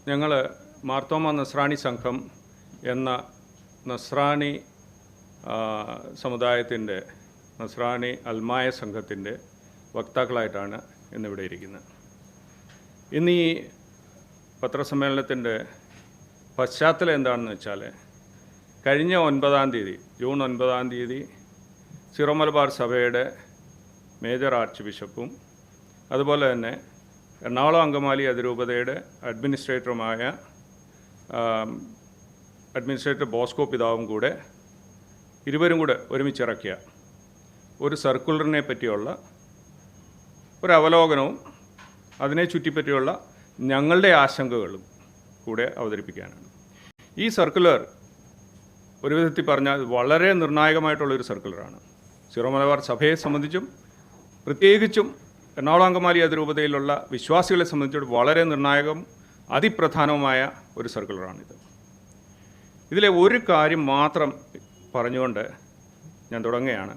ഞങ്ങൾ മാർത്തോമ നസ്രാണി സംഘം എന്ന നസ്രാണി സമുദായത്തിൻ്റെ നസ്രാണി അൽമായ സംഘത്തിൻ്റെ വക്താക്കളായിട്ടാണ് ഇന്നിവിടെ ഇരിക്കുന്നത്. ഇന്ന് ഈ പത്രസമ്മേളനത്തിൻ്റെ പശ്ചാത്തലം എന്താണെന്ന് വെച്ചാൽ, കഴിഞ്ഞ 9-ാം തീയതി ജൂൺ 9-ാം തീയതി സിറോ മലബാർ സഭയുടെ മേജർ ആർച്ച് ബിഷപ്പും അതുപോലെ തന്നെ എറണാകുളം അങ്കമാലി അതിരൂപതയുടെ അഡ്മിനിസ്ട്രേറ്ററുമായ അഡ്മിനിസ്ട്രേറ്റർ ബോസ്കോ പിതാവും കൂടെ ഇരുവരും കൂടെ ഒരുമിച്ചിറക്കിയ ഒരു സർക്കുലറിനെ പറ്റിയുള്ള ഒരു അവലോകനവും അതിനെ ചുറ്റിപ്പറ്റിയുള്ള ഞങ്ങളുടെ ആശങ്കകളും കൂടെ അവതരിപ്പിക്കാനാണ്. ഈ സർക്കുലർ ഒരു വിധത്തിൽ പറഞ്ഞാൽ വളരെ നിർണായകമായിട്ടുള്ളൊരു സർക്കുലറാണ്. സിറോ മലബാർ സഭയെ സംബന്ധിച്ചും പ്രത്യേകിച്ചും എറണാകുളം അങ്കമാലി അതിരൂപതയിലുള്ള വിശ്വാസികളെ സംബന്ധിച്ചിടത്തോളം വളരെ നിർണായകം അതിപ്രധാനവുമായ ഒരു സർക്കുലറാണിത്. ഇതിലെ ഒരു കാര്യം മാത്രം പറഞ്ഞുകൊണ്ട് ഞാൻ തുടങ്ങുകയാണ്.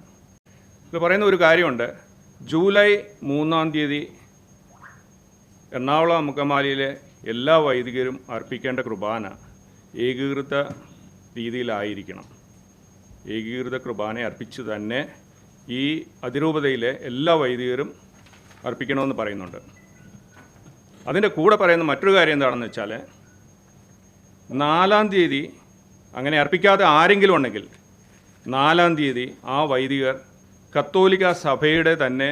ഇത് പറയുന്ന ഒരു കാര്യമുണ്ട്. ജൂലൈ 3-ാം തീയതി എറണാകുളം അങ്കമാലിയിലെ എല്ലാ വൈദികരും അർപ്പിക്കേണ്ട കുർബാന ഏകീകൃത രീതിയിലായിരിക്കണം. ഏകീകൃത കുർബാന അർപ്പിച്ച് തന്നെ ഈ അതിരൂപതയിലെ എല്ലാ വൈദികരും അർപ്പിക്കണമെന്ന് പറയുന്നുണ്ട്. അതിൻ്റെ കൂടെ പറയുന്ന മറ്റൊരു കാര്യം എന്താണെന്ന് വെച്ചാൽ, 4-ാം തീയതി അങ്ങനെ അർപ്പിക്കാതെ ആരെങ്കിലും ഉണ്ടെങ്കിൽ 4-ാം തീയതി ആ വൈദികർ കത്തോലിക്ക സഭയുടെ തന്നെ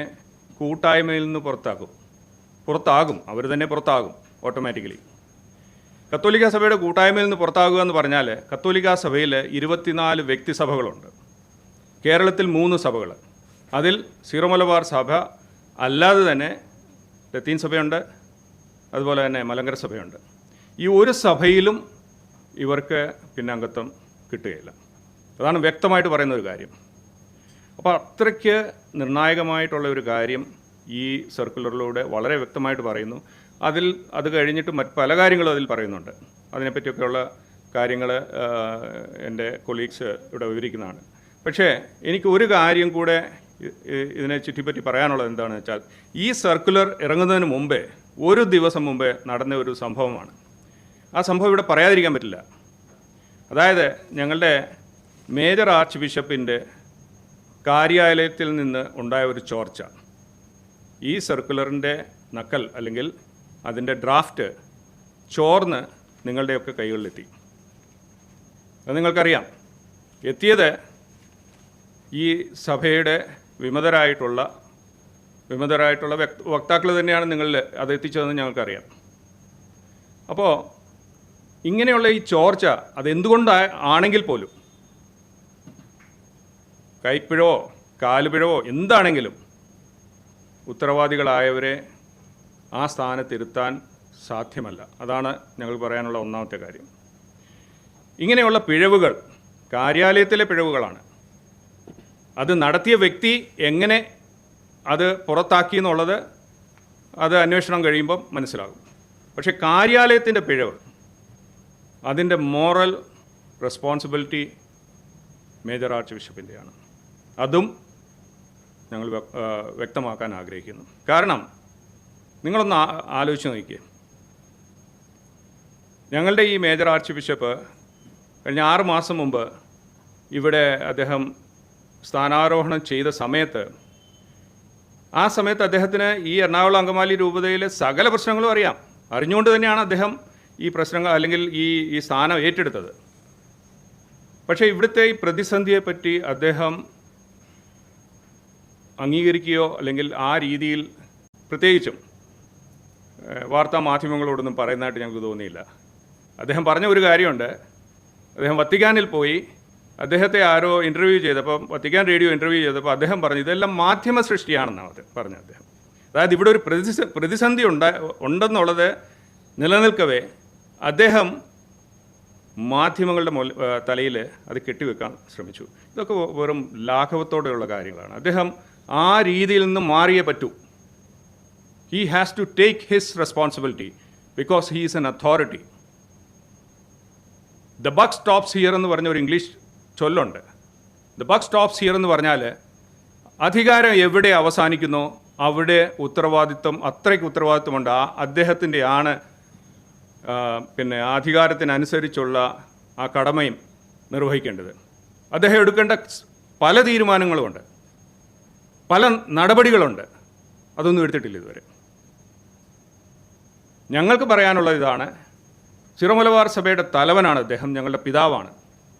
കൂട്ടായ്മയിൽ നിന്ന് പുറത്താകും. അവർ തന്നെ പുറത്താകും ഓട്ടോമാറ്റിക്കലി. കത്തോലിക്ക സഭയുടെ കൂട്ടായ്മയിൽ നിന്ന് പുറത്താകുക എന്ന് പറഞ്ഞാൽ, കത്തോലിക്ക സഭയിൽ 24 വ്യക്തിസഭകളുണ്ട്. കേരളത്തിൽ 3 സഭകൾ. അതിൽ സിറോ മലബാർ സഭ അല്ലാതെ തന്നെ ലത്തീൻ സഭയുണ്ട്, അതുപോലെ തന്നെ മലങ്കര സഭയുണ്ട്. ഈ ഒരു സഭയിലും ഇവർക്ക് പിന്നെ അംഗത്വം കിട്ടുകയില്ല. അതാണ് വ്യക്തമായിട്ട് പറയുന്ന ഒരു കാര്യം. അപ്പോൾ അത്രയ്ക്ക് നിർണായകമായിട്ടുള്ള ഒരു കാര്യം ഈ സർക്കുലറിലൂടെ വളരെ വ്യക്തമായിട്ട് പറയുന്നു. അത് കഴിഞ്ഞിട്ട് മറ്റ് പല കാര്യങ്ങളും അതിൽ പറയുന്നുണ്ട്. അതിനെപ്പറ്റിയൊക്കെയുള്ള കാര്യങ്ങൾ എൻ്റെ കൊളീഗ്സ് ഇവിടെ വിവരിക്കുന്നതാണ്. പക്ഷേ എനിക്ക് ഒരു കാര്യം കൂടെ ഇതിനെ ചുറ്റിപ്പറ്റി പറയാനുള്ളത് എന്താണെന്ന് വെച്ചാൽ, ഈ സർക്കുലർ ഇറങ്ങുന്നതിന് മുമ്പേ, ഒരു ദിവസം മുമ്പേ നടന്ന ഒരു സംഭവമാണ്. ആ സംഭവം ഇവിടെ പറയാതിരിക്കാൻ പറ്റില്ല. അതായത് ഞങ്ങളുടെ മേജർ ആർച്ച് ബിഷപ്പിൻ്റെ കാര്യാലയത്തിൽ നിന്ന് ഉണ്ടായ ഒരു ചോർച്ച. ഈ സർക്കുലറിൻ്റെ നക്കൽ അല്ലെങ്കിൽ അതിൻ്റെ ഡ്രാഫ്റ്റ് ചോർന്ന് നിങ്ങളുടെയൊക്കെ കൈകളിലെത്തി. അത് നിങ്ങൾക്കറിയാം. എത്തിയത് ഈ സഭയുടെ വിമതരായിട്ടുള്ള വക്താക്കൾ തന്നെയാണ് നിങ്ങളിൽ അത് എത്തിച്ചതെന്ന് ഞങ്ങൾക്കറിയാം. അപ്പോൾ ഇങ്ങനെയുള്ള ഈ ചോർച്ച അതെന്തുകൊണ്ടാണെങ്കിൽ പോലും, കൈപ്പിഴവോ കാലുപിഴവോ എന്താണെങ്കിലും ഉത്തരവാദികളായവരെ ആ സ്ഥാനത്തിരുത്താൻ സാധ്യമല്ല. അതാണ് ഞങ്ങൾ പറയാനുള്ള ഒന്നാമത്തെ കാര്യം. ഇങ്ങനെയുള്ള പിഴവുകൾ കാര്യാലയത്തിലെ പിഴവുകളാണ്. അത് നടത്തിയ വ്യക്തി എങ്ങനെ അത് പുറത്താക്കി എന്നുള്ളത് അത് അന്വേഷണം കഴിയുമ്പം മനസ്സിലാകും. പക്ഷേ കാര്യാലയത്തിൻ്റെ പിഴവ്, അതിൻ്റെ മോറൽ റെസ്പോൺസിബിലിറ്റി മേജർ ആർച്ച് ബിഷപ്പിൻ്റെയാണ്. അതും ഞങ്ങൾ വ്യക്തമാക്കാൻ ആഗ്രഹിക്കുന്നു. കാരണം നിങ്ങളൊന്ന് ആലോചിച്ച് നോക്കിയേ. ഞങ്ങളുടെ ഈ മേജർ ആർച്ച് ബിഷപ്പ് കഴിഞ്ഞ 6 മാസം മുമ്പ് ഇവിടെ അദ്ദേഹം സ്ഥാനാരോഹണം ചെയ്ത സമയത്ത്, ആ സമയത്ത് അദ്ദേഹത്തിന് ഈ എറണാകുളം അങ്കമാലി രൂപതയിലെ സകല പ്രശ്നങ്ങളും അറിയാം. അറിഞ്ഞുകൊണ്ട് തന്നെയാണ് അദ്ദേഹം ഈ പ്രശ്നങ്ങൾ അല്ലെങ്കിൽ ഈ സ്ഥാനം ഏറ്റെടുത്തത്. പക്ഷേ ഇവിടുത്തെ ഈ പ്രതിസന്ധിയെപ്പറ്റി അദ്ദേഹം അംഗീകരിക്കുകയോ അല്ലെങ്കിൽ ആ രീതിയിൽ പ്രത്യേകിച്ചും വാർത്താ മാധ്യമങ്ങളോടൊന്നും പറയുന്നതായിട്ട് ഞങ്ങൾക്ക് തോന്നിയില്ല. അദ്ദേഹം പറഞ്ഞ ഒരു കാര്യമുണ്ട്. അദ്ദേഹം വത്തിക്കാനിൽ പോയി അദ്ദേഹത്തെ ആരോ ഇൻ്റർവ്യൂ ചെയ്തപ്പോൾ, വത്തിക്കാൻ റേഡിയോ ഇൻ്റർവ്യൂ ചെയ്തപ്പോൾ അദ്ദേഹം പറഞ്ഞു ഇതെല്ലാം മാധ്യമ സൃഷ്ടിയാണെന്നാണ് പറഞ്ഞത് അദ്ദേഹം. അതായത് ഇവിടെ ഒരു പ്രതിസന്ധി ഉണ്ടെന്നുള്ളത് നിലനിൽക്കവേ അദ്ദേഹം മാധ്യമങ്ങളുടെ തലയിൽ അത് കെട്ടിവെക്കാൻ ശ്രമിച്ചു. ഇതൊക്കെ വെറും ലാഘവത്തോടെയുള്ള കാര്യങ്ങളാണ്. അദ്ദേഹം ആ രീതിയിൽ നിന്ന് മാറിയേ പറ്റൂ. He has to take his responsibility because he is an authority. The buck stops here എന്ന് പറഞ്ഞ ഒരു ഇംഗ്ലീഷ് ചൊല്ലുണ്ട്. ദ ബക്ക് സ്റ്റോപ്സ് ഹിയർ എന്ന് പറഞ്ഞാൽ അധികാരം എവിടെ അവസാനിക്കുന്നോ അവിടെ ഉത്തരവാദിത്വം, അത്രയ്ക്ക് ഉത്തരവാദിത്വമുണ്ട്. അദ്ദേഹത്തിൻ്റെ ആണ് പിന്നെ അധികാരത്തിനനുസരിച്ചുള്ള ആ കടമയും നിർവഹിക്കേണ്ടത്. അദ്ദേഹം എടുക്കേണ്ട പല തീരുമാനങ്ങളുമുണ്ട്, പല നടപടികളുണ്ട്, അതൊന്നും എടുത്തിട്ടില്ല ഇതുവരെ. ഞങ്ങൾക്ക് പറയാനുള്ളത് ഇതാണ്, സിറോ-മലബാർ സഭയുടെ തലവനാണ് അദ്ദേഹം, ഞങ്ങളുടെ പിതാവാണ്,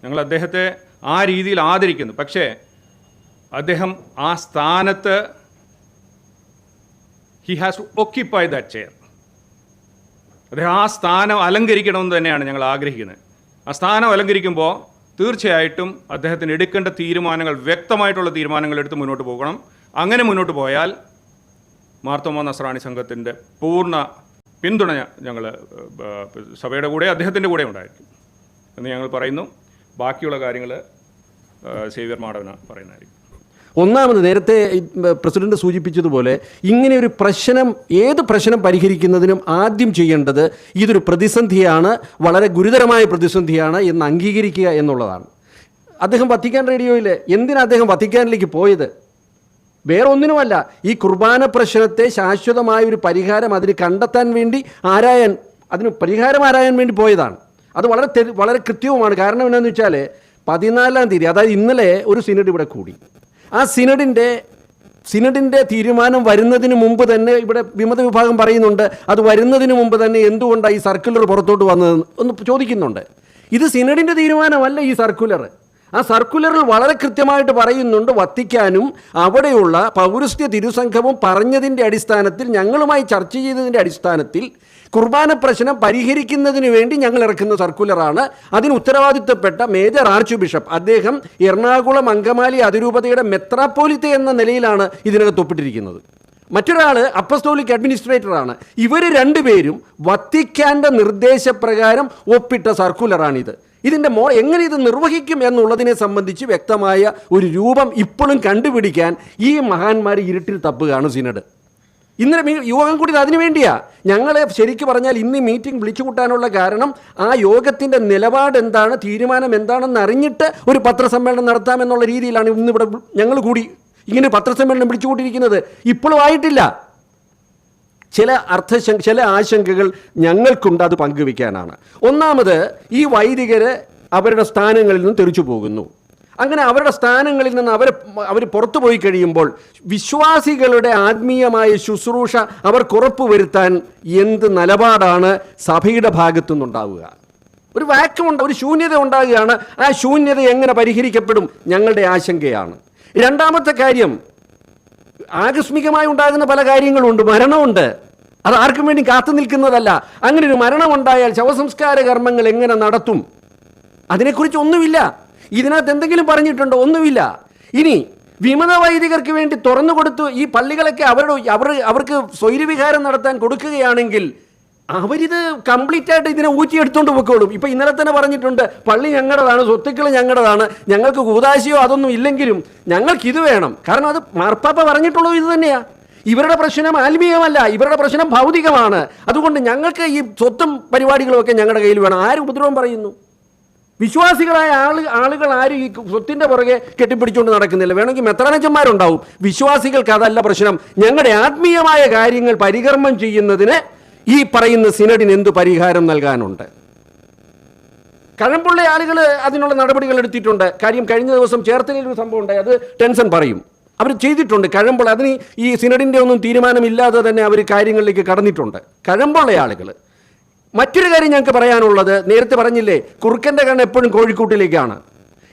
ഞങ്ങൾ അദ്ദേഹത്തെ ആ രീതിയിൽ ആദരിക്കുന്നു. പക്ഷേ അദ്ദേഹം ആ സ്ഥാനത്ത് he has to occupy that chair. അദ്ദേഹം ആ സ്ഥാനം അലങ്കരിക്കണമെന്ന് തന്നെയാണ് ഞങ്ങൾ ആഗ്രഹിക്കുന്നത്. ആ സ്ഥാനം അലങ്കരിക്കുമ്പോൾ തീർച്ചയായിട്ടും അദ്ദേഹത്തിന് എടുക്കേണ്ട തീരുമാനങ്ങൾ, വ്യക്തമായിട്ടുള്ള തീരുമാനങ്ങൾ എടുത്ത് മുന്നോട്ട് പോകണം. അങ്ങനെ മുന്നോട്ട് പോയാൽ മാർത്തോമാ നസ്രാണി സംഘത്തിൻ്റെ പൂർണ്ണ പിന്തുണ ഞങ്ങൾ സഭയുടെ കൂടെ അദ്ദേഹത്തിൻ്റെ കൂടെ ഉണ്ടായിരിക്കും എന്ന് ഞങ്ങൾ പറയുന്നു. ബാക്കിയുള്ള കാര്യങ്ങൾ സേവ്യർ മാടവന പറയുന്നതായിരിക്കും. ഒന്നാമത്, നേരത്തെ പ്രസിഡന്റ് സൂചിപ്പിച്ചതുപോലെ ഇങ്ങനെ ഒരു പ്രശ്നം, ഏത് പ്രശ്നം പരിഹരിക്കുന്നതിനും ആദ്യം ചെയ്യേണ്ടത് ഇതൊരു പ്രതിസന്ധിയാണ്, വളരെ ഗുരുതരമായ പ്രതിസന്ധിയാണ് എന്ന് അംഗീകരിക്കുക എന്നുള്ളതാണ്. അദ്ദേഹം വത്തിക്കാൻ റേഡിയോയിൽ എന്തിനാണ് അദ്ദേഹം വത്തിക്കാനിലേക്ക് പോയത്? വേറെ ഒന്നിനുമല്ല, ഈ കുർബാന പ്രശ്നത്തെ ശാശ്വതമായ ഒരു പരിഹാരം അതിന് കണ്ടെത്താൻ വേണ്ടി അതിന് പരിഹാരം ആരായാൻ വേണ്ടി പോയതാണ്. അത് വളരെ കൃത്യവുമാണ്. കാരണം എന്താണെന്ന് വെച്ചാൽ 14-ാം തീയതി, അതായത് ഇന്നലെ ഒരു സിനഡ് ഇവിടെ കൂടി. ആ സിനഡിൻ്റെ തീരുമാനം വരുന്നതിന് മുമ്പ് തന്നെ ഇവിടെ വിമത വിഭാഗം പറയുന്നുണ്ട്, അത് വരുന്നതിന് മുമ്പ് തന്നെ എന്തുകൊണ്ടാണ് ഈ സർക്കുലർ പുറത്തോട്ട് വന്നതെന്ന് ഒന്ന് ചോദിക്കുന്നുണ്ട്. ഇത് സിനഡിൻ്റെ തീരുമാനമല്ല ഈ സർക്കുലർ. ആ സർക്കുലറിൽ വളരെ കൃത്യമായിട്ട് പറയുന്നുണ്ട്, വത്തിക്കാനും അവിടെയുള്ള പൗരസ്ത്യ തിരുസംഘവും പറഞ്ഞതിൻ്റെ അടിസ്ഥാനത്തിൽ, ഞങ്ങളുമായി ചർച്ച ചെയ്തതിൻ്റെ അടിസ്ഥാനത്തിൽ കുർബാന പ്രശ്നം പരിഹരിക്കുന്നതിന് വേണ്ടി ഞങ്ങൾ ഇറക്കുന്ന സർക്കുലറാണ്. അതിന് ഉത്തരവാദിത്തപ്പെട്ട മേജർ ആർച്ച് ബിഷപ്പ്, അദ്ദേഹം എറണാകുളം അങ്കമാലി അതിരൂപതയുടെ മെത്രാപ്പോലിത്ത എന്ന നിലയിലാണ് ഇതിനകത്ത് ഒപ്പിട്ടിരിക്കുന്നത്. മറ്റൊരാൾ അപ്പസ്തോലിക് അഡ്മിനിസ്ട്രേറ്ററാണ്. ഇവർ രണ്ടുപേരും വത്തിക്കാൻ്റെ നിർദ്ദേശപ്രകാരം ഒപ്പിട്ട സർക്കുലറാണിത്. ഇതിൻ്റെ എങ്ങനെ ഇത് നിർവഹിക്കും എന്നുള്ളതിനെ സംബന്ധിച്ച് വ്യക്തമായ ഒരു രൂപം ഇപ്പോഴും കണ്ടുപിടിക്കാൻ ഈ മഹാന്മാർ ഇരുട്ടിൽ തപ്പുകയാണ് സിനഡ്. ഇന്നലെ യോഗം കൂടി അതിനു വേണ്ടിയാണ്. ഞങ്ങളെ ശരിക്കും പറഞ്ഞാൽ ഇന്ന് മീറ്റിംഗ് വിളിച്ചു കൂട്ടാനുള്ള കാരണം ആ യോഗത്തിൻ്റെ നിലപാട് എന്താണ്, തീരുമാനം എന്താണെന്ന് അറിഞ്ഞിട്ട് ഒരു പത്രസമ്മേളനം നടത്താമെന്നുള്ള രീതിയിലാണ് ഇന്നിവിടെ ഞങ്ങൾ കൂടി ഇങ്ങനെ പത്രസമ്മേളനം വിളിച്ചു കൂട്ടിയിരിക്കുന്നത്. ഇപ്പോഴും ആയിട്ടില്ല. ചില ആശങ്കകൾ ഞങ്ങൾക്കുണ്ട്, അത് പങ്കുവയ്ക്കാനാണ്. ഒന്നാമത്, ഈ വൈദികർ അവരുടെ സ്ഥാനങ്ങളിൽ നിന്ന് തെറിച്ചു പോകുന്നു. അങ്ങനെ അവരുടെ സ്ഥാനങ്ങളിൽ നിന്ന് അവർ പുറത്തു പോയി കഴിയുമ്പോൾ വിശ്വാസികളുടെ ആത്മീയമായ ശുശ്രൂഷ അവർക്ക് ഉറപ്പുവരുത്താൻ എന്ത് നിലപാടാണ് സഭയുടെ ഭാഗത്തു നിന്നുണ്ടാവുക? ഒരു വാക്യമുണ്ട്, ഒരു ശൂന്യത ഉണ്ടാകുകയാണ്. ആ ശൂന്യത എങ്ങനെ പരിഹരിക്കപ്പെടും? ഞങ്ങളുടെ ആശങ്കയാണ്. രണ്ടാമത്തെ കാര്യം, ആകസ്മികമായി ഉണ്ടാകുന്ന പല കാര്യങ്ങളുണ്ട്. മരണമുണ്ട്, അത് ആർക്കും വേണ്ടി കാത്തു നിൽക്കുന്നതല്ല. അങ്ങനെ ഒരു മരണമുണ്ടായാൽ ശവസംസ്കാര കർമ്മങ്ങൾ എങ്ങനെ നടത്തും? അതിനെക്കുറിച്ച് ഒന്നുമില്ല. ഇതിനകത്ത് എന്തെങ്കിലും പറഞ്ഞിട്ടുണ്ടോ? ഒന്നുമില്ല. ഇനി വിമത വൈദികർക്ക് വേണ്ടി തുറന്നു കൊടുത്തു ഈ പള്ളികളൊക്കെ അവർക്ക് സ്വൈരവിഹാരം നടത്താൻ കൊടുക്കുകയാണെങ്കിൽ അവരിത് കംപ്ലീറ്റ് ആയിട്ട് ഇതിനെ ഊറ്റിയെടുത്തുകൊണ്ട് പോയിക്കോളും. ഇപ്പം ഇന്നലെ തന്നെ പറഞ്ഞിട്ടുണ്ട്, പള്ളി ഞങ്ങളുടേതാണ്, സ്വത്തുക്കൾ ഞങ്ങളുടേതാണ്, ഞങ്ങൾക്ക് കൂതാശയോ അതൊന്നും ഇല്ലെങ്കിലും ഞങ്ങൾക്കിത് വേണം. കാരണം അത് മാർപ്പാപ്പ പറഞ്ഞിട്ടുള്ളത് ഇത് തന്നെയാണ്. ഇവരുടെ പ്രശ്നം ആത്മീയമല്ല, ഇവരുടെ പ്രശ്നം ഭൗതികമാണ്. അതുകൊണ്ട് ഞങ്ങൾക്ക് ഈ സ്വത്തും പരിപാടികളും ഒക്കെ ഞങ്ങളുടെ കയ്യിൽ വേണം. ആരും ഉപദ്രവം പറയുന്നു? വിശ്വാസികളായ ആളുകൾ ആരും ഈ സ്വത്തിൻ്റെ പുറകെ കെട്ടിപ്പിടിച്ചുകൊണ്ട് നടക്കുന്നില്ല. വേണമെങ്കിൽ മെത്രാനച്ചന്മാരുണ്ടാവും. വിശ്വാസികൾക്ക് അതല്ല പ്രശ്നം. ഞങ്ങളുടെ ആത്മീയമായ കാര്യങ്ങൾ പരികർമ്മം ചെയ്യുന്നതിന് ഈ പറയുന്ന സിനഡിന് എന്തു പരിഹാരം നൽകാനുണ്ട്? കഴമ്പുള്ള ആളുകൾ അതിനുള്ള നടപടികൾ എടുത്തിട്ടുണ്ട്. കാര്യം കഴിഞ്ഞ ദിവസം ചേർത്തലയിൽ ഒരു സംഭവം ഉണ്ടായി, അത് ടെൻഷൻ പറയും. അവർ ചെയ്തിട്ടുണ്ട്. കഴമ്പുള്ള അതിന് ഈ സിനഡിൻ്റെ ഒന്നും തീരുമാനമില്ലാതെ തന്നെ അവർ കാര്യങ്ങളിലേക്ക് കടന്നിട്ടുണ്ട്, കഴമ്പുള്ള ആളുകൾ. മറ്റൊരു കാര്യം ഞങ്ങൾക്ക് പറയാനുള്ളത്, നേരത്തെ പറഞ്ഞില്ലേ, കുറുക്കൻ്റെ കണ്ണ് എപ്പോഴും കോഴിക്കൂട്ടിലേക്കാണ്.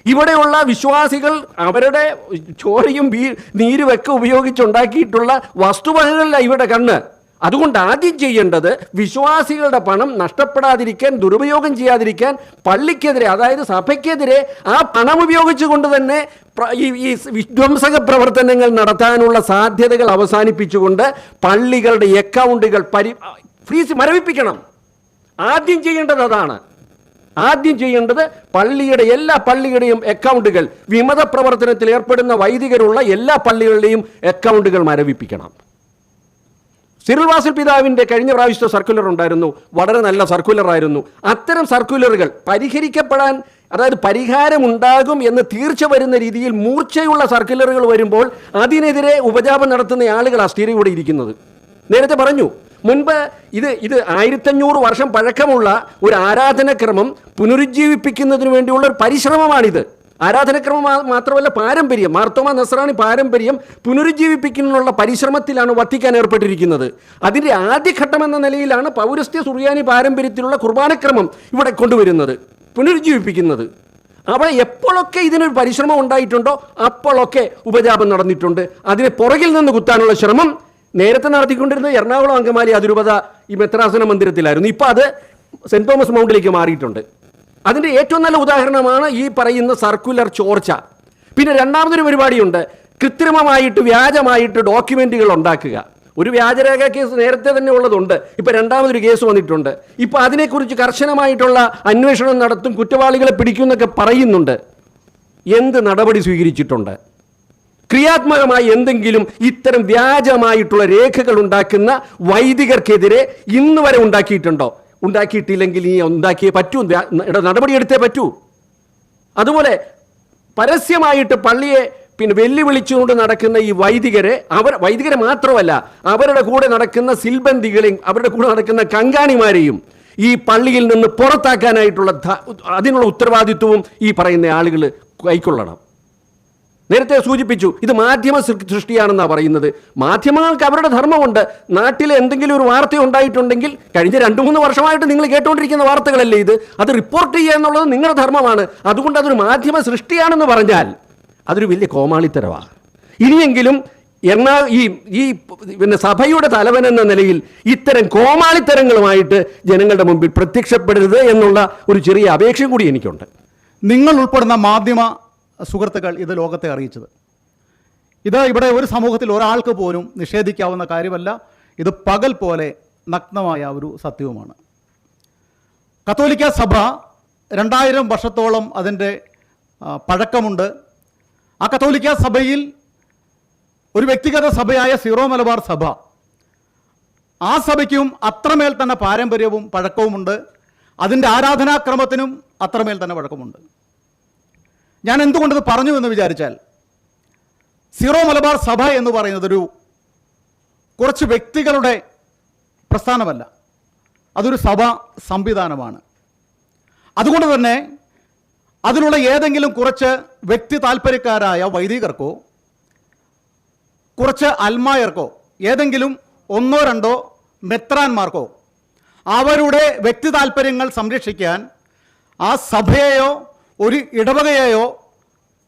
ഇവിടെയുള്ള വിശ്വാസികൾ അവരുടെ ചോരയും നീരുമൊക്കെ ഉപയോഗിച്ചുണ്ടാക്കിയിട്ടുള്ള വസ്തുവകകളിലാണ് ഇവരുടെ കണ്ണ്. അതുകൊണ്ട് ആദ്യം ചെയ്യേണ്ടത് വിശ്വാസികളുടെ പണം നഷ്ടപ്പെടാതിരിക്കാൻ, ദുരുപയോഗം ചെയ്യാതിരിക്കാൻ പള്ളിക്കെതിരെ, അതായത് സഭയ്ക്കെതിരെ ആ പണം ഉപയോഗിച്ചുകൊണ്ട് തന്നെ ഈ വിധ്വംസക പ്രവർത്തനങ്ങൾ നടത്താനുള്ള സാധ്യതകൾ അവസാനിപ്പിച്ചുകൊണ്ട് പള്ളികളുടെ അക്കൗണ്ടുകൾ മരവിപ്പിക്കണം. ആദ്യം ചെയ്യേണ്ടത് അതാണ്. ആദ്യം ചെയ്യേണ്ടത് എല്ലാ പള്ളിയുടെയും അക്കൗണ്ടുകൾ, വിമത പ്രവർത്തനത്തിൽ ഏർപ്പെടുന്ന വൈദികരുള്ള എല്ലാ പള്ളികളുടെയും അക്കൗണ്ടുകൾ മരവിപ്പിക്കണം. സിറിൽ വാസിൽ പിതാവിൻ്റെ കഴിഞ്ഞ പ്രാവശ്യത്തെ സർക്കുലർ ഉണ്ടായിരുന്നു, വളരെ നല്ല സർക്കുലറായിരുന്നു. അത്തരം സർക്കുലറുകൾ പരിഹരിക്കപ്പെടാൻ, അതായത് പരിഹാരമുണ്ടാകും എന്ന് തീർച്ച വരുന്ന രീതിയിൽ മൂർച്ചയുള്ള സർക്കുലറുകൾ വരുമ്പോൾ അതിനെതിരെ ഉപജാപം നടത്തുന്ന ആളുകൾ ആ സ്ഥിരം ഇവിടെ ഇരിക്കുന്നത്. നേരത്തെ പറഞ്ഞു, മുൻപ് ഇത് 1500 വർഷം പഴക്കമുള്ള ഒരു ആരാധനാക്രമം പുനരുജ്ജീവിപ്പിക്കുന്നതിന് വേണ്ടിയുള്ള ഒരു പരിശ്രമമാണിത്. ആരാധനാക്രമം മാത്രമല്ല, പാരമ്പര്യം, മാർത്തോമ നസ്രാണി പാരമ്പര്യം പുനരുജ്ജീവിപ്പിക്കുന്നതിനുള്ള പരിശ്രമത്തിലാണ് വത്തിക്കാൻ ഏർപ്പെട്ടിരിക്കുന്നത്. അതിൻ്റെ ആദ്യഘട്ടം എന്ന നിലയിലാണ് പൗരസ്ത്യ സുറിയാനി പാരമ്പര്യത്തിലുള്ള കുർബാനക്രമം ഇവിടെ കൊണ്ടുവരുന്നത്, പുനരുജ്ജീവിപ്പിക്കുന്നത്. അവിടെ എപ്പോഴൊക്കെ ഇതിനൊരു പരിശ്രമം ഉണ്ടായിട്ടുണ്ടോ അപ്പോഴൊക്കെ ഉപജാപം നടന്നിട്ടുണ്ട്. അതിനെ പുറകിൽ നിന്ന് കുത്താനുള്ള ശ്രമം നേരത്തെ നടത്തിക്കൊണ്ടിരുന്നത് എറണാകുളം അങ്കമാലി അതിരൂപത ഈ മെത്രാസന മന്ദിരത്തിലായിരുന്നു. ഇപ്പോൾ അത് സെൻറ് തോമസ് മൗണ്ടിലേക്ക് മാറിയിട്ടുണ്ട്. അതിൻ്റെ ഏറ്റവും നല്ല ഉദാഹരണമാണ് ഈ പറയുന്ന സർക്കുലർ ചോർച്ച. പിന്നെ രണ്ടാമതൊരു പരിപാടിയുണ്ട്, കൃത്രിമമായിട്ട് വ്യാജമായിട്ട് ഡോക്യുമെൻറ്റുകൾ ഉണ്ടാക്കുക. ഒരു വ്യാജരേഖ കേസ് നേരത്തെ തന്നെ ഉള്ളതുണ്ട്, ഇപ്പോൾ രണ്ടാമതൊരു കേസ് വന്നിട്ടുണ്ട്. ഇപ്പോൾ അതിനെക്കുറിച്ച് കർശനമായിട്ടുള്ള അന്വേഷണം നടത്തും, കുറ്റവാളികളെ പിടിക്കുമെന്നൊക്കെ പറയുന്നുണ്ട്. എന്ത് നടപടി സ്വീകരിച്ചിട്ടുണ്ട്? ക്രിയാത്മകമായി എന്തെങ്കിലും ഇത്തരം വ്യാജമായിട്ടുള്ള രേഖകൾ ഉണ്ടാക്കുന്ന വൈദികർക്കെതിരെ ഇന്ന് വരെ ഉണ്ടാക്കിയിട്ടുണ്ടോ? ഉണ്ടാക്കിയിട്ടില്ലെങ്കിൽ ഈ ഉണ്ടാക്കിയേ പറ്റൂ, നടപടിയെടുത്തേ പറ്റൂ. അതുപോലെ പരസ്യമായിട്ട് പള്ളിയെ വെല്ലുവിളിച്ചുകൊണ്ട് നടക്കുന്ന ഈ വൈദികരെ മാത്രമല്ല, അവരുടെ കൂടെ നടക്കുന്ന സിൽബന്ദികളെയും അവരുടെ കൂടെ നടക്കുന്ന കങ്കാണിമാരെയും ഈ പള്ളിയിൽ നിന്ന് പുറത്താക്കാനായിട്ടുള്ള അതിനുള്ള ഉത്തരവാദിത്വവും ഈ പറയുന്ന ആളുകൾ കൈക്കൊള്ളണം. നേരത്തെ സൂചിപ്പിച്ചു, ഇത് മാധ്യമ സൃഷ്ടിയാണെന്നാണ് പറയുന്നത്. മാധ്യമങ്ങൾക്ക് അവരുടെ ധർമ്മമുണ്ട്. നാട്ടിൽ എന്തെങ്കിലും ഒരു വാർത്ത ഉണ്ടായിട്ടുണ്ടെങ്കിൽ കഴിഞ്ഞ 2-3 വർഷമായിട്ട് നിങ്ങൾ കേട്ടുകൊണ്ടിരിക്കുന്ന വാർത്തകളല്ലേ ഇത്, അത് റിപ്പോർട്ട് ചെയ്യുക എന്നുള്ളത് നിങ്ങളുടെ ധർമ്മമാണ്. അതുകൊണ്ട് അതൊരു മാധ്യമ സൃഷ്ടിയാണെന്ന് പറഞ്ഞാൽ അതൊരു വലിയ കോമാളിത്തരമാണ്. ഇനിയെങ്കിലും ഈ സഭയുടെ തലവൻ എന്ന നിലയിൽ ഇത്തരം കോമാളിത്തരങ്ങളുമായിട്ട് ജനങ്ങളുടെ മുമ്പിൽ പ്രത്യക്ഷപ്പെടരുത് എന്നുള്ള ഒരു ചെറിയ അപേക്ഷയും കൂടി എനിക്കുണ്ട്. നിങ്ങൾ ഉൾപ്പെടുന്ന മാധ്യമ സുഹൃത്തുക്കൾ ഇത് ലോകത്തെ അറിയിച്ചത്, ഇത് ഇവിടെ ഒരു സമൂഹത്തിൽ ഒരാൾക്ക് പോലും നിഷേധിക്കാവുന്ന കാര്യമല്ല. ഇത് പകൽ പോലെ നഗ്നമായ ഒരു സത്യവുമാണ്. കത്തോലിക്ക സഭ 2000 വർഷത്തോളം അതിൻ്റെ പഴക്കമുണ്ട്. ആ കത്തോലിക്ക സഭയിൽ ഒരു വ്യക്തിഗത സഭയായ സീറോ മലബാർ സഭ, ആ സഭയ്ക്കും അത്രമേൽ തന്നെ പാരമ്പര്യവും പഴക്കവുമുണ്ട്. അതിൻ്റെ ആരാധനാക്രമത്തിനും അത്രമേൽ തന്നെ പഴക്കമുണ്ട്. ഞാൻ എന്തുകൊണ്ടത് പറഞ്ഞു എന്ന് വിചാരിച്ചാൽ, സീറോ മലബാർ സഭ എന്ന് പറയുന്നത് കുറച്ച് വ്യക്തികളുടെ പ്രസ്ഥാനമല്ല, അതൊരു സഭാ സംവിധാനമാണ്. അതുകൊണ്ട് തന്നെ അതിലുള്ള ഏതെങ്കിലും കുറച്ച് വ്യക്തി താല്പര്യക്കാരായ വൈദികർക്കോ കുറച്ച് അൽമായർക്കോ ഏതെങ്കിലും 1-2 മെത്രാന്മാർക്കോ അവരുടെ വ്യക്തി താല്പര്യങ്ങൾ സംരക്ഷിക്കാൻ ആ സഭയെയോ ഒരു ഇടവകയെയോ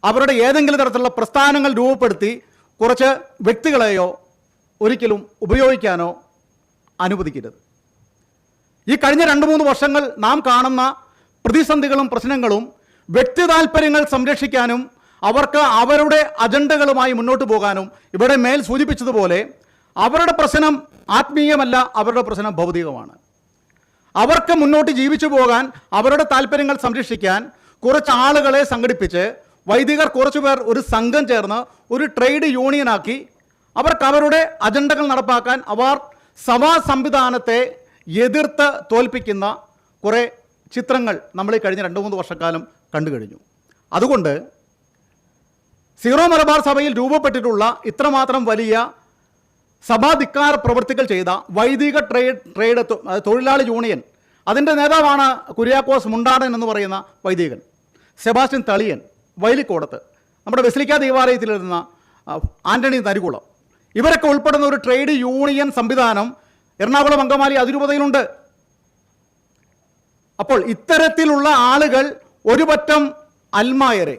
അവരുടെ ഏതെങ്കിലും തരത്തിലുള്ള പ്രസ്ഥാനങ്ങൾ രൂപപ്പെടുത്തി കുറച്ച് വ്യക്തികളെയോ ഒരിക്കലും ഉപയോഗിക്കാനോ അനുവദിക്കരുത്. ഈ കഴിഞ്ഞ 2-3 വർഷങ്ങൾ നാം കാണുന്ന പ്രതിസന്ധികളും പ്രശ്നങ്ങളും വ്യക്തി താല്പര്യങ്ങൾ സംരക്ഷിക്കാനും അവർക്ക് അവരുടെ അജണ്ടകളുമായി മുന്നോട്ട് പോകാനും, ഇവിടെ മേൽ സൂചിപ്പിച്ചതുപോലെ അവരുടെ പ്രശ്നം ആത്മീയമല്ല, അവരുടെ പ്രശ്നം ഭൗതികമാണ്. അവർക്ക് മുന്നോട്ട് ജീവിച്ചു പോകാൻ, അവരുടെ താല്പര്യങ്ങൾ സംരക്ഷിക്കാൻ കുറച്ച് ആളുകളെ സംഘടിപ്പിച്ച് വൈദികർ കുറച്ചുപേർ ഒരു സംഘം ചേർന്ന് ഒരു ട്രേഡ് യൂണിയനാക്കി അവർക്ക് അവരുടെ അജണ്ടകൾ നടപ്പാക്കാൻ അവർ സഭാ സംവിധാനത്തെ എതിർത്ത് തോൽപ്പിക്കുന്ന കുറേ ചിത്രങ്ങൾ നമ്മൾ ഈ കഴിഞ്ഞ 2-3 വർഷക്കാലം കണ്ടു കഴിഞ്ഞു. അതുകൊണ്ട് സീറോ മലബാർ സഭയിൽ രൂപപ്പെട്ടിട്ടുള്ള ഇത്രമാത്രം വലിയ സഭാധിക്കാര പ്രവൃത്തികൾ ചെയ്ത വൈദിക ട്രേഡ് തൊഴിലാളി യൂണിയൻ, അതിൻ്റെ നേതാവാണ് കുര്യാക്കോസ് മുണ്ടാടൻ എന്ന് പറയുന്ന വൈദികൻ, സെബാസ്റ്റ്യൻ തളിയൻ വൈലിക്കോടത്ത്, നമ്മുടെ ബസിലിക്ക ദേവാലയത്തിലിരുന്ന ആൻ്റണി നരികുളം, ഇവരൊക്കെ ഉൾപ്പെടുന്ന ഒരു ട്രേഡ് യൂണിയൻ സംവിധാനം എറണാകുളം അങ്കമാലി അതിരൂപതയിലുണ്ട്. അപ്പോൾ ഇത്തരത്തിലുള്ള ആളുകൾ ഒരു പറ്റം അൽമായരെ,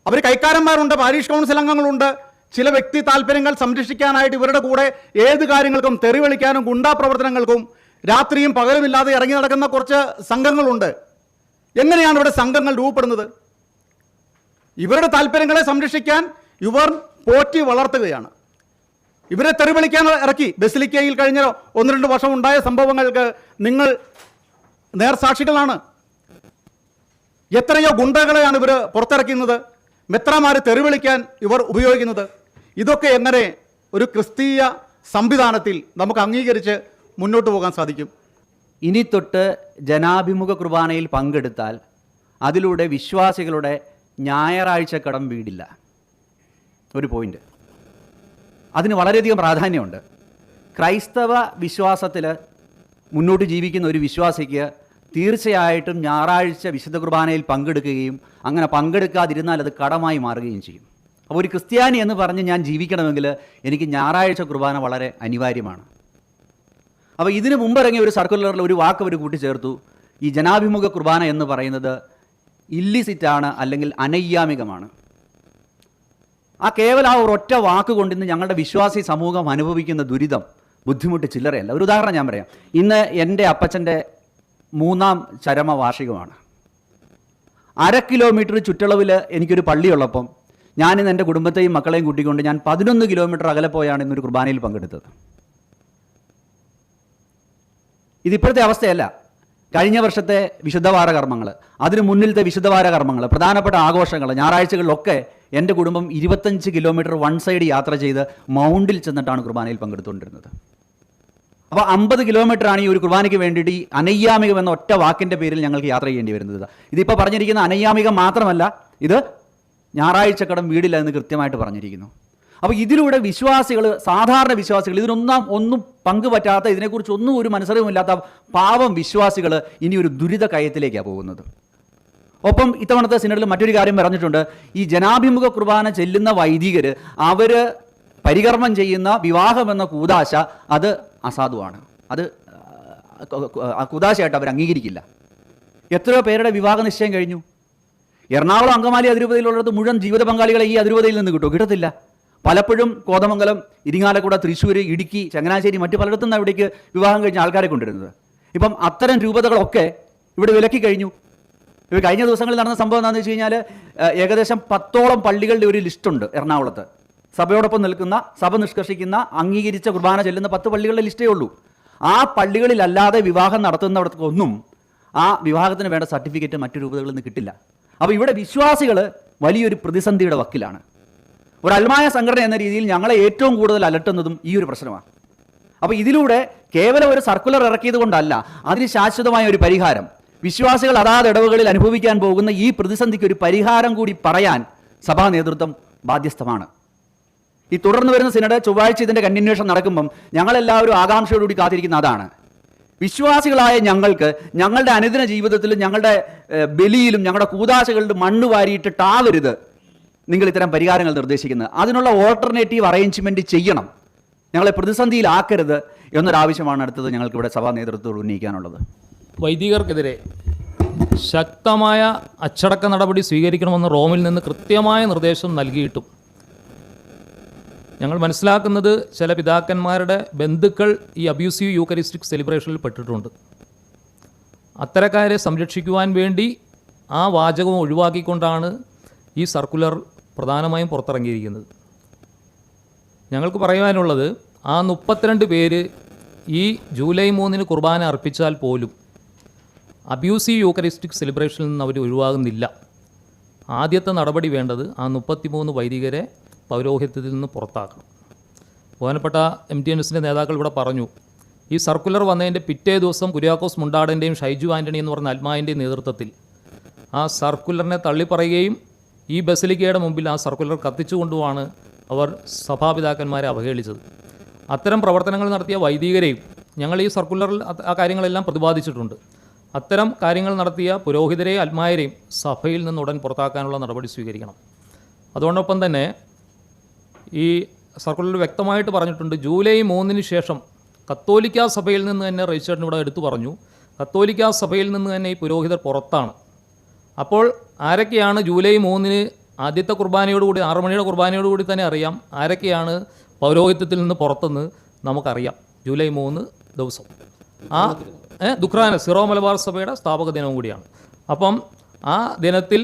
അവർ കൈക്കാരന്മാരുണ്ട്, പാരീഷ് കൗൺസിൽ അംഗങ്ങളുണ്ട്, ചില വ്യക്തി താല്പര്യങ്ങൾ സംരക്ഷിക്കാനായിട്ട് ഇവരുടെ കൂടെ ഏത് കാര്യങ്ങൾക്കും തെറിവിളിക്കാനും ഗുണ്ടാ പ്രവർത്തനങ്ങൾക്കും രാത്രിയും പകലുമില്ലാതെ ഇറങ്ങി നടക്കുന്ന കുറച്ച് സംഘങ്ങളുണ്ട്. എങ്ങനെയാണ് ഇവിടെ സംഘങ്ങൾ രൂപപ്പെടുന്നത്? ഇവരുടെ താല്പര്യങ്ങളെ സംരക്ഷിക്കാൻ ഇവർ പോറ്റി വളർത്തുകയാണ്. ഇവരെ തെറിവിളിക്കാൻ ഇറക്കി. ബസിലിക്കയിൽ കഴിഞ്ഞ 1-2 വർഷം ഉണ്ടായ സംഭവങ്ങൾക്ക് നിങ്ങൾ നേർസാക്ഷികളാണ്. എത്രയോ ഗുണ്ടകളെയാണ് ഇവർ പുറത്തിറക്കുന്നത്, മെത്രാമാരെ തെറിവിളിക്കാൻ ഇവർ ഉപയോഗിക്കുന്നത്. ഇതൊക്കെ എങ്ങനെ ഒരു ക്രിസ്തീയ സംവിധാനത്തിൽ നമുക്ക് അംഗീകരിച്ച് മുന്നോട്ട് പോകാൻ സാധിക്കും? ഇനി തൊട്ട് ജനാഭിമുഖ കുർബാനയിൽ പങ്കെടുത്താൽ അതിലൂടെ വിശ്വാസികളുടെ ഞായറാഴ്ച കടം വീടില്ല. ഒരു പോയിന്റ്, അതിന് വളരെയധികം പ്രാധാന്യമുണ്ട്. ക്രൈസ്തവ വിശ്വാസത്തിൽ മുന്നോട്ട് ജീവിക്കുന്ന ഒരു വിശ്വാസിക്ക് തീർച്ചയായിട്ടും ഞായറാഴ്ച വിശുദ്ധ കുർബാനയിൽ പങ്കെടുക്കുകയും അങ്ങനെ പങ്കെടുക്കാതിരുന്നാൽ അത് കടമായി മാറുകയും ചെയ്യും. അപ്പോൾ ഒരു ക്രിസ്ത്യാനി എന്ന് പറഞ്ഞ് ഞാൻ ജീവിക്കണമെങ്കിൽ എനിക്ക് ഞായറാഴ്ച കുർബാന വളരെ അനിവാര്യമാണ്. അപ്പോൾ ഇതിന് മുമ്പിറങ്ങിയ ഒരു സർക്കുലറിൽ ഒരു വാക്ക് അവർ കൂട്ടിച്ചേർത്തു, ഈ ജനാഭിമുഖ കുർബാന എന്ന് പറയുന്നത് ഇല്ലിസിറ്റാണ്, അല്ലെങ്കിൽ അനൈയാമികമാണ്. കേവലം ആ ഒരൊറ്റ വാക്ക് കൊണ്ട് ഇന്ന് ഞങ്ങളുടെ വിശ്വാസി സമൂഹം അനുഭവിക്കുന്ന ദുരിതം, ബുദ്ധിമുട്ട് ചില്ലറയല്ല. ഒരു ഉദാഹരണം ഞാൻ പറയാം. ഇന്ന് എൻ്റെ അപ്പച്ചൻ്റെ 3ാം ചരമവാർഷികമാണ്. 1/2 കിലോമീറ്റർ ചുറ്റളവിൽ എനിക്കൊരു പള്ളിയുള്ളപ്പം ഞാനിന്ന് എൻ്റെ കുടുംബത്തെയും മക്കളെയും കൂട്ടിക്കൊണ്ട് ഞാൻ 11 കിലോമീറ്റർ അകലെ പോയാണ് ഇന്നൊരു കുർബാനയിൽ പങ്കെടുത്തത്. ഇതിപ്പോഴത്തെ അവസ്ഥയല്ല. കഴിഞ്ഞ വർഷത്തെ വിശുദ്ധവാര കർമ്മങ്ങൾ, അതിന് മുന്നിലത്തെ വിശുദ്ധവാര കർമ്മങ്ങൾ, പ്രധാനപ്പെട്ട ആഘോഷങ്ങൾ, ഞായറാഴ്ചകളിലൊക്കെ എൻ്റെ കുടുംബം 25 കിലോമീറ്റർ വൺ സൈഡ് യാത്ര ചെയ്ത് മൗണ്ടിൽ ചെന്നിട്ടാണ് കുർബാനയിൽ പങ്കെടുത്തുകൊണ്ടിരുന്നത്. അപ്പോൾ 50 കിലോമീറ്ററാണ് ഈ ഒരു കുർബാനയ്ക്ക് വേണ്ടിയിട്ട് ഈ അനൈയാമികം എന്ന ഒറ്റ വാക്കിൻ്റെ പേരിൽ ഞങ്ങൾക്ക് യാത്ര ചെയ്യേണ്ടി വരുന്നത്. ഇതിപ്പോൾ പറഞ്ഞിരിക്കുന്ന അനൈയാമികം മാത്രമല്ല, ഇത് ഞായറാഴ്ചക്കടം വീടില്ല എന്ന് കൃത്യമായിട്ട് പറഞ്ഞിരിക്കുന്നു. അപ്പോൾ ഇതിലൂടെ വിശ്വാസികൾ, സാധാരണ വിശ്വാസികൾ, ഒന്നും പങ്കുപറ്റാത്ത, ഇതിനെക്കുറിച്ച് ഒന്നും ഒരു മനസ്സറിവുമില്ലാത്ത പാവം വിശ്വാസികൾ ഇനി ഒരു ദുരിത കയത്തിലേക്കാണ് പോകുന്നത്. ഒപ്പം ഇത്തവണത്തെ സിനഡിൽ മറ്റൊരു കാര്യം പറഞ്ഞിട്ടുണ്ട്. ഈ ജനാഭിമുഖ കുർബാന ചെല്ലുന്ന വൈദികർ അവർ പരികർമ്മം ചെയ്യുന്ന വിവാഹമെന്ന കൂദാശ അത് അസാധുവാണ്. അത് കൂദാശയായിട്ട് അവർ അംഗീകരിക്കില്ല. എത്രയോ പേരുടെ വിവാഹ നിശ്ചയം കഴിഞ്ഞു. എറണാകുളം അങ്കമാലി അതിരൂപതയിലുള്ളത് മുഴുവൻ ജീവിത പങ്കാളികളെ ഈ അതിരൂപതയിൽ നിന്ന് കിട്ടുമോ? കിട്ടത്തില്ല. പലപ്പോഴും കോതമംഗലം, ഇരിങ്ങാലക്കുട, തൃശ്ശൂർ, ഇടുക്കി, ചങ്ങനാശ്ശേരി, മറ്റു പലയിടത്തും നിന്ന് ഇവിടേക്ക് വിവാഹം കഴിഞ്ഞ ആൾക്കാരെ കൊണ്ടുവരുന്നത്. ഇപ്പം അത്തരം രൂപതകളൊക്കെ ഇവിടെ വിലക്കി കഴിഞ്ഞു. ഇപ്പോൾ കഴിഞ്ഞ ദിവസങ്ങളിൽ നടന്ന സംഭവം എന്താണെന്ന് വെച്ച് കഴിഞ്ഞാൽ, ഏകദേശം 10ഓളം പള്ളികളുടെ ഒരു ലിസ്റ്റുണ്ട് എറണാകുളത്ത്. സഭയോടൊപ്പം നിൽക്കുന്ന, സഭ നിഷ്കർഷിക്കുന്ന, അംഗീകരിച്ച കുർബാന ചെല്ലുന്ന 10 പള്ളികളുടെ ലിസ്റ്റേ ഉള്ളൂ. ആ പള്ളികളിലല്ലാതെ വിവാഹം നടത്തുന്നവർക്കൊന്നും ആ വിവാഹത്തിന് വേണ്ട സർട്ടിഫിക്കറ്റ് മറ്റു രൂപതകളിൽ നിന്ന് കിട്ടില്ല. അപ്പോൾ ഇവിടെ വിശ്വാസികൾ വലിയൊരു പ്രതിസന്ധിയുടെ വക്കിലാണ്. ഒരു അൽമായ സംഘടന എന്ന രീതിയിൽ ഞങ്ങളെ ഏറ്റവും കൂടുതൽ അലട്ടുന്നതും ഈ ഒരു പ്രശ്നമാണ്. അപ്പോൾ ഇതിലൂടെ കേവലം ഒരു സർക്കുലർ ഇറക്കിയത് കൊണ്ടല്ല, അതിന് ശാശ്വതമായ ഒരു പരിഹാരം, വിശ്വാസികൾ അതാത് ഇടവുകളിൽ അനുഭവിക്കാൻ പോകുന്ന ഈ പ്രതിസന്ധിക്ക് ഒരു പരിഹാരം കൂടി പറയാൻ സഭാ നേതൃത്വം ബാധ്യസ്ഥമാണ്. ഈ തുടർന്ന് വരുന്ന സിനഡ് ചൊവ്വാഴ്ച ഇതിൻ്റെ കണ്ടിന്യൂഷൻ നടക്കുമ്പം ഞങ്ങളെല്ലാവരും ആകാംക്ഷയോടുകൂടി കാത്തിരിക്കുന്ന അതാണ്. വിശ്വാസികളായ ഞങ്ങൾക്ക് ഞങ്ങളുടെ അനുദിന ജീവിതത്തിലും ഞങ്ങളുടെ ബലിയിലും ഞങ്ങളുടെ കൂദാശകളുടെ മണ്ണ് വാരിയിട്ടിട്ടാവരുത് നിങ്ങൾ ഇത്തരം പരിഹാരങ്ങൾ നിർദ്ദേശിക്കുന്നത്. അതിനുള്ള ഓൾട്ടർനേറ്റീവ് അറേഞ്ച്മെൻറ്റ് ചെയ്യണം, ഞങ്ങളെ പ്രതിസന്ധിയിലാക്കരുത് എന്നൊരാവശ്യമാണ് അടുത്തത് ഞങ്ങൾക്കിവിടെ സഭാ നേതൃത്വത്തോട് ഉന്നയിക്കാനുള്ളത്. വൈദികർക്കെതിരെ ശക്തമായ അച്ചടക്ക നടപടി സ്വീകരിക്കണമെന്ന് റോമിൽ നിന്ന് കൃത്യമായ നിർദ്ദേശം നൽകിയിട്ടും ഞങ്ങൾ മനസ്സിലാക്കുന്നത് ചില പിതാക്കന്മാരുടെ ബന്ധുക്കൾ ഈ അബ്യൂസീവ് യൂക്കറിസ്റ്റിക് സെലിബ്രേഷനിൽ പെട്ടിട്ടുണ്ട്. അത്തരക്കാരെ സംരക്ഷിക്കുവാൻ വേണ്ടി ആ വാചകം ഒഴിവാക്കിക്കൊണ്ടാണ് ഈ സർക്കുലർ പ്രധാനമായും പുറത്തിറങ്ങിയിരിക്കുന്നത്. ഞങ്ങൾക്ക് പറയുവാനുള്ളത്, ആ 32 പേര് ഈ ജൂലൈ 3 കുർബാന അർപ്പിച്ചാൽ പോലും അബ്യൂസീവ് യൂക്കറിസ്റ്റിക് സെലിബ്രേഷനിൽ നിന്ന് അവർ ഒഴിവാകുന്നില്ല. ആദ്യത്തെ നടപടി വേണ്ടത് ആ 33 വൈദികരെ പൗരോഹിത്യത്തിൽ നിന്ന് പുറത്താക്കണം. ബഹുമാനപ്പെട്ട MTNSൻ്റെ നേതാക്കൾ ഇവിടെ പറഞ്ഞു, ഈ സർക്കുലർ വന്നതിൻ്റെ പിറ്റേ ദിവസം കുര്യാക്കോസ് മുണ്ടാടൻ്റെയും ഷൈജു ആൻ്റണി എന്ന് പറഞ്ഞ അൽമായൻ്റെയും നേതൃത്വത്തിൽ ആ സർക്കുലറിനെ തള്ളിപ്പറയുകയും ഈ ബസിലിക്കയുടെ മുമ്പിൽ ആ സർക്കുലർ കത്തിച്ചുകൊണ്ടുമാണ് അവർ സഭാപിതാക്കന്മാരെ അവഹേളിച്ചത്. അത്തരം പ്രവർത്തനങ്ങൾ നടത്തിയ വൈദികരെയും ഞങ്ങൾ ഈ സർക്കുലറിൽ ആ കാര്യങ്ങളെല്ലാം പ്രതിപാദിച്ചിട്ടുണ്ട്. അത്തരം കാര്യങ്ങൾ നടത്തിയ പുരോഹിതരെയും അൽമായരെയും സഭയിൽ നിന്ന് ഉടൻ പുറത്താക്കാനുള്ള നടപടി സ്വീകരിക്കണം. അതോടൊപ്പം തന്നെ ഈ സർക്കുലറിൽ വ്യക്തമായിട്ട് പറഞ്ഞിട്ടുണ്ട്, ജൂലൈ 3 ശേഷം കത്തോലിക്കാ സഭയിൽ നിന്ന് തന്നെ രജിസ്റ്ററിന് ഇവിടെ എടുത്തു പറഞ്ഞു, കത്തോലിക്കാ സഭയിൽ നിന്ന് തന്നെ ഈ പുരോഹിതർ പുറത്താണ്. അപ്പോൾ ആരൊക്കെയാണ് ജൂലൈ 3 ആദ്യത്തെ കുർബാനയോടുകൂടി 6 മണിയുടെ കുർബാനയോടുകൂടി തന്നെ അറിയാം ആരൊക്കെയാണ് പൗരോഹിത്യത്തിൽ നിന്ന് പുറത്തെന്ന് നമുക്കറിയാം. ജൂലൈ 3 ദിവസം ആ ദുഃഖ്രാന സിറോ മലബാർ സഭയുടെ സ്ഥാപക ദിനവും കൂടിയാണ്. അപ്പം ആ ദിനത്തിൽ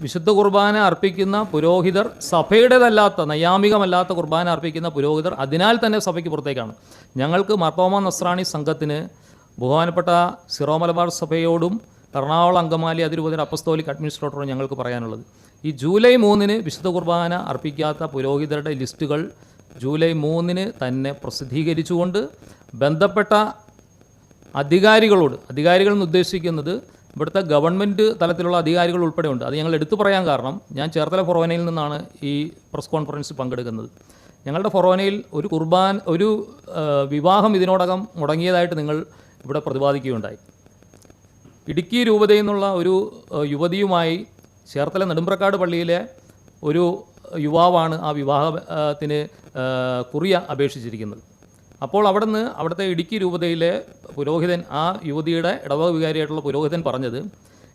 വിശുദ്ധ കുർബാന അർപ്പിക്കുന്ന പുരോഹിതർ, സഭയുടേതല്ലാത്ത നൈയാമികമല്ലാത്ത കുർബാന അർപ്പിക്കുന്ന പുരോഹിതർ അതിനാൽ തന്നെ സഭയ്ക്ക് പുറത്തേക്കാണ്. ഞങ്ങൾക്ക് മാർത്തോമാ നസ്രാണി സംഘത്തിന് ബഹുമാനപ്പെട്ട സിറോ മലബാർ സഭയോടും എറണാകുളം അങ്കമാലി അതിരൂപതയുടെ അപ്പസ്തോലിക് അഡ്മിനിസ്ട്രേറ്ററോടും ഞങ്ങൾക്ക് പറയാനുള്ളത്, ഈ ജൂലൈ 3 വിശുദ്ധ കുർബാന അർപ്പിക്കാത്ത പുരോഹിതരുടെ ലിസ്റ്റുകൾ ജൂലൈ 3 തന്നെ പ്രസിദ്ധീകരിച്ചുകൊണ്ട് ബന്ധപ്പെട്ട അധികാരികൾ എന്ന് ഉദ്ദേശിക്കുന്നത് ഇവിടുത്തെ ഗവൺമെൻറ് തലത്തിലുള്ള അധികാരികൾ ഉൾപ്പെടെ ഉണ്ട്. അത് ഞങ്ങൾ എടുത്തു പറയാൻ കാരണം, ഞാൻ ചേർത്തല ഫൊറോനയിൽ നിന്നാണ് ഈ പ്രസ് കോൺഫറൻസിൽ പങ്കെടുക്കുന്നത്. ഞങ്ങളുടെ ഫൊറോനയിൽ ഒരു വിവാഹം ഇതിനോടകം മുടങ്ങിയതായിട്ട് നിങ്ങൾ ഇവിടെ പ്രതിപാദിക്കുകയുണ്ടായി. ഇടുക്കി രൂപതയിൽ നിന്നുള്ള ഒരു യുവതിയുമായി ചേർത്തല നെടുമ്പ്രക്കാട് പള്ളിയിലെ ഒരു യുവാവാണ് ആ വിവാഹത്തിന് കുറിയ അപേക്ഷിച്ചിരിക്കുന്നത്. അപ്പോൾ അവിടുത്തെ ഇടുക്കി രൂപതയിലെ പുരോഹിതൻ, ആ യുവതിയുടെ ഇടവക വികാരിയായിട്ടുള്ള പുരോഹിതൻ പറഞ്ഞത്,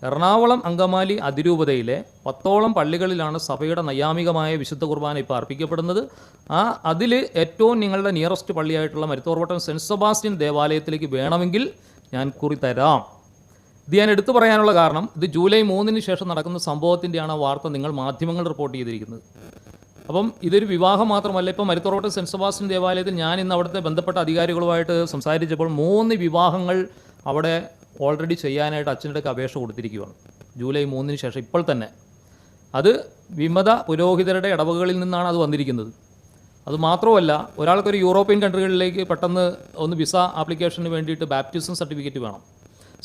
എറണാകുളം അങ്കമാലി അതിരൂപതയിലെ 10ഓളം പള്ളികളിലാണ് സഭയുടെ നൈയാമികമായ വിശുദ്ധ കുർബാന ഇപ്പോൾ അർപ്പിക്കപ്പെടുന്നത്. അതിൽ ഏറ്റവും നിങ്ങളുടെ നിയറസ്റ്റ് പള്ളിയായിട്ടുള്ള മരുത്തോർവട്ടം സെൻറ്റ് സെബാസ്റ്റ്യൻ ദേവാലയത്തിലേക്ക് വേണമെങ്കിൽ ഞാൻ കുറി തരാം. ഇത് ഞാൻ എടുത്തു പറയാനുള്ള കാരണം, ഇത് ജൂലൈ 3-ന് ശേഷം നടക്കുന്ന സംഭവത്തിൻ്റെയാണ് ആ വാർത്ത നിങ്ങൾ മാധ്യമങ്ങൾ റിപ്പോർട്ട് ചെയ്തിരിക്കുന്നത്. അപ്പം ഇതൊരു വിവാഹം മാത്രമല്ല, ഇപ്പോൾ മരുത്തോർവട്ടം സെൻറ്റ് സെബാസ്റ്റ്യൻ ദേവാലയത്തിൽ ഞാൻ ഇന്ന് അവിടുത്തെ ബന്ധപ്പെട്ട അധികാരികളുമായിട്ട് സംസാരിച്ചപ്പോൾ 3 വിവാഹങ്ങൾ അവിടെ ഓൾറെഡി ചെയ്യാനായിട്ട് അച്ഛൻ്റെ അപേക്ഷ കൊടുത്തിരിക്കുകയാണ് ജൂലൈ 3-ന് ശേഷം ഇപ്പോൾ തന്നെ. അത് വിമത പുരോഹിതരുടെ ഇടവകളിൽ നിന്നാണ് അത് വന്നിരിക്കുന്നത്. അതുമാത്രമല്ല, ഒരാൾക്കൊരു യൂറോപ്യൻ കൺട്രികളിലേക്ക് പെട്ടെന്ന് ഒന്ന് വിസ ആപ്ലിക്കേഷന് വേണ്ടിയിട്ട് ബാപ്റ്റിസം സർട്ടിഫിക്കറ്റ് വേണം.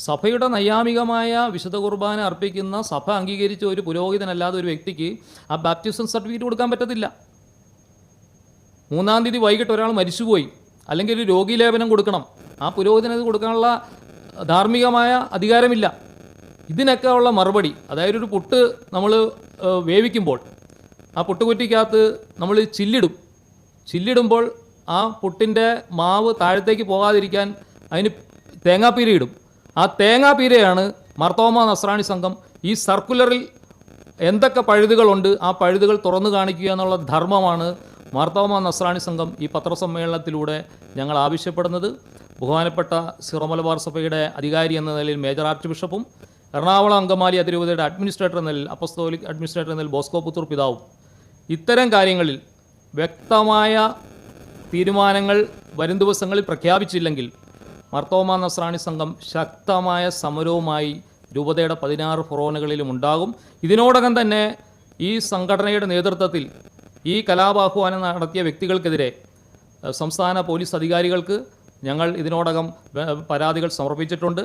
സഭയുടെ നൈയാമികമായ വിശുദ്ധ കുർബാന അർപ്പിക്കുന്ന സഭ അംഗീകരിച്ച ഒരു പുരോഹിതനല്ലാതെ ഒരു വ്യക്തിക്ക് ആ ബാപ്റ്റിസം സർട്ടിഫിക്കറ്റ് കൊടുക്കാൻ പറ്റത്തില്ല. 3-ാം തീയതി വൈകിട്ട് ഒരാൾ മരിച്ചുപോയി, അല്ലെങ്കിൽ ഒരു രോഗീലേപനം കൊടുക്കണം, ആ പുരോഹിതനത് കൊടുക്കാനുള്ള ധാർമ്മികമായ അധികാരമില്ല. ഇതിനൊക്കെ ഉള്ള മറുപടി, അതായത് ഒരു പുട്ട് നമ്മൾ വേവിക്കുമ്പോൾ ആ പുട്ടുകുറ്റിക്കകത്ത് നമ്മൾ ചില്ലിടുമ്പോൾ ആ പുട്ടിൻ്റെ മാവ് താഴത്തേക്ക് പോകാതിരിക്കാൻ അതിന് തേങ്ങാപ്പീര ഇടും. ആ തേങ്ങാപ്പീരയാണ് മാർത്തോമാ നസ്രാണി സംഘം ഈ സർക്കുലറിൽ എന്തൊക്കെ പഴുതുകളുണ്ട് ആ പഴുതുകൾ തുറന്നു കാണിക്കുക എന്നുള്ള ധർമ്മമാണ് മാർത്തോമാ നസ്രാണി സംഘം ഈ പത്രസമ്മേളനത്തിലൂടെ ഞങ്ങൾ ആവശ്യപ്പെടുന്നത്. ബഹുമാനപ്പെട്ട സിറോ മലബാർ സഭയുടെ അധികാരി എന്ന നിലയിൽ മേജർ ആർച്ച് ബിഷപ്പും എറണാകുളം അങ്കമാലി അതിരൂപതയുടെ അഡ്മിനിസ്ട്രേറ്റർ എന്ന നിലയിൽ അപ്പസ്തോലിക് അഡ്മിനിസ്ട്രേറ്റർ എന്ന നിലയിൽ ബോസ്കോ പുത്തൂർ പിതാവും ഇത്തരം കാര്യങ്ങളിൽ വ്യക്തമായ തീരുമാനങ്ങൾ വരും ദിവസങ്ങളിൽ പ്രഖ്യാപിച്ചില്ലെങ്കിൽ മാർത്തോമാ നസ്രാണി സംഘം ശക്തമായ സമരവുമായി രൂപതയുടെ 16 ഫൊറോനകളിലും ഉണ്ടാകും. ഇതിനോടകം തന്നെ ഈ സംഘടനയുടെ നേതൃത്വത്തിൽ ഈ കലാപാഹ്വാനം നടത്തിയ വ്യക്തികൾക്കെതിരെ സംസ്ഥാന പോലീസ് അധികാരികൾക്ക് ഞങ്ങൾ ഇതിനോടകം പരാതികൾ സമർപ്പിച്ചിട്ടുണ്ട്.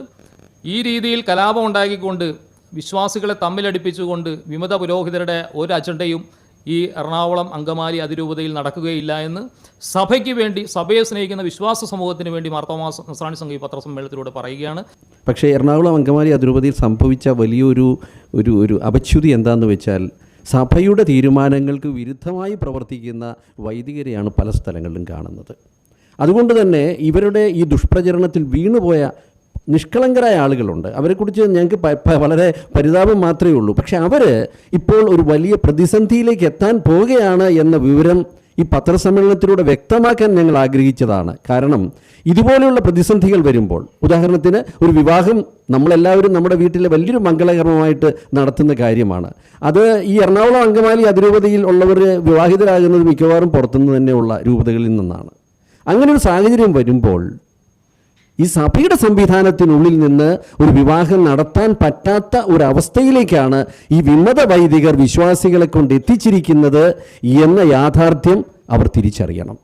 ഈ രീതിയിൽ കലാപം ഉണ്ടാക്കിക്കൊണ്ട് വിശ്വാസികളെ തമ്മിലടിപ്പിച്ചുകൊണ്ട് വിമത പുരോഹിതരുടെ ഒരു അജണ്ടയും ഈ എറണാകുളം അങ്കമാലി അതിരൂപതയിൽ നടക്കുകയില്ല എന്ന് സഭയ്ക്ക് വേണ്ടി, സഭയെ സ്നേഹിക്കുന്ന വിശ്വാസ സമൂഹത്തിന് വേണ്ടി മാർത്തോമാ നസ്രാണി സംഘം ഈ പത്രസമ്മേളനത്തിലൂടെ പറയുകയാണ്. പക്ഷേ എറണാകുളം അങ്കമാലി അതിരൂപതയിൽ സംഭവിച്ച വലിയൊരു ഒരു അപച്യുതി എന്താണെന്ന് വെച്ചാൽ, സഭയുടെ തീരുമാനങ്ങൾക്ക് വിരുദ്ധമായി പ്രവർത്തിക്കുന്ന വൈദികരെയാണ് പല സ്ഥലങ്ങളിലും കാണുന്നത്. അതുകൊണ്ട് തന്നെ ഇവരുടെ ഈ ദുഷ്പ്രചരണത്തിൽ വീണുപോയ നിഷ്കളങ്കരായ ആളുകളുണ്ട്. അവരെക്കുറിച്ച് ഞങ്ങൾക്ക് വളരെ പരിതാപം മാത്രമേ ഉള്ളൂ. പക്ഷേ അവർ ഇപ്പോൾ ഒരു വലിയ പ്രതിസന്ധിയിലേക്ക് എത്താൻ പോവുകയാണ് എന്ന വിവരം ഈ പത്രസമ്മേളനത്തിലൂടെ വ്യക്തമാക്കാൻ ഞങ്ങൾ ആഗ്രഹിച്ചതാണ്. കാരണം ഇതുപോലെയുള്ള പ്രതിസന്ധികൾ വരുമ്പോൾ, ഉദാഹരണത്തിന് ഒരു വിവാഹം നമ്മളെല്ലാവരും നമ്മുടെ വീട്ടിലെ വലിയൊരു മംഗളകർമ്മമായിട്ട് നടത്തുന്ന കാര്യമാണ്. അത് ഈ എറണാകുളം അങ്കമാലി അതിരൂപതയിൽ ഉള്ളവർ വിവാഹിതരാകുന്നത് മിക്കവാറും പുറത്തുനിന്ന് തന്നെയുള്ള രൂപതകളിൽ നിന്നാണ്. അങ്ങനെ ഒരു സാഹചര്യം വരുമ്പോൾ ഈ സഭയുടെ സംവിധാനത്തിനുള്ളിൽ നിന്ന് ഒരു വിവാഹം നടത്താൻ പറ്റാത്ത ഒരവസ്ഥയിലേക്കാണ് ഈ വിമത വൈദികർ വിശ്വാസികളെ കൊണ്ട് എത്തിച്ചിരിക്കുന്നത് എന്ന യാഥാർത്ഥ്യം അവർ തിരിച്ചറിയണം.